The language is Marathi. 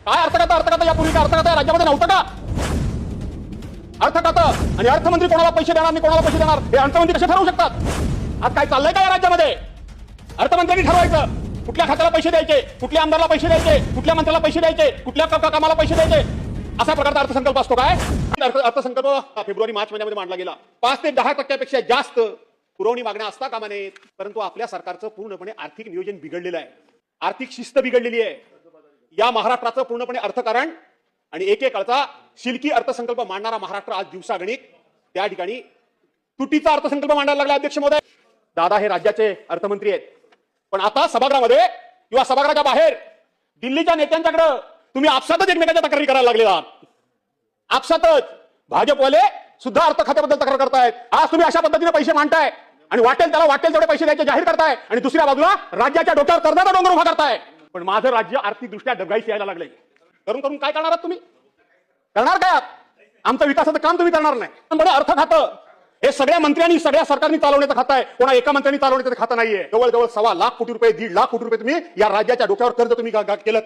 काय अर्थ यापूर्वी काय अर्थ राज्यामध्ये नव्हतं का? अर्थ खातं आणि अर्थमंत्री कोणाला पैसे देणार आणि कोणाला पैसे देणार हे अर्थमंत्री कसे ठरवू शकतात? आज काय चाललंय का या राज्यामध्ये? अर्थमंत्र्यांनी ठरवायचं कुठल्या खात्याला पैसे द्यायचे, कुठल्या आमदाराला पैसे द्यायचे, कुठल्या मंत्र्याला पैसे द्यायचे, कुठल्या कामाला पैसे द्यायचे. असा प्रकारचा अर्थसंकल्प असतो काय? अर्थसंकल्प फेब्रुवारी मार्च महिन्यामध्ये मांडला गेला. 5 ते 10% जास्त पुरवणी मागण्या असता कामा नयेत. परंतु आपल्या सरकारचं पूर्णपणे आर्थिक नियोजन बिघडलेलं आहे, आर्थिक शिस्त बिघडलेली आहे. या महाराष्ट्राचं पूर्णपणे अर्थकारण आणि एकेकाळचा शिल्की अर्थसंकल्प मांडणारा महाराष्ट्र आज दिवसागणिक त्या ठिकाणी तुटीचा अर्थसंकल्प मांडायला लागला. अध्यक्ष महोदय, दादा हे राज्याचे अर्थमंत्री आहेत, पण आता सभागृहामध्ये किंवा सभागृहाच्या बाहेर दिल्लीच्या नेत्यांच्याकडे तुम्ही आपसातच एकमेकांच्या तक्रारी करायला लागले आहात. आपसातच भाजपवाले सुद्धा अर्थ खात्याबद्दल तक्रार करतायत. आज तुम्ही अशा पद्धतीने पैसे मांडताय आणि वाटेल तेवढे पैसे द्यायचे जाहीर करताय आणि दुसऱ्या बाजूला राज्याच्या डोक्यावर कर्जाचा डोंगर उभा करताय. पण माझं राज्य आर्थिकदृष्ट्या डबघाईस यायला लागलंय. करून करून काय करणार आहात तुम्ही? करणार काय? आमचं विकासाचं काम तुम्ही करणार नाही. पण अर्थ खातं हे सगळ्या मंत्र्यांनी सगळ्या सरकारने चालवण्याचं खातं आहे. कोणा एका मंत्र्यांनी चालवण्याचं खातं नाहीये. जवळजवळ 1.25 लाख कोटी रुपये 1.5 लाख कोटी रुपये तुम्ही या राज्याच्या डोक्यावर कर्ज तुम्ही केलं.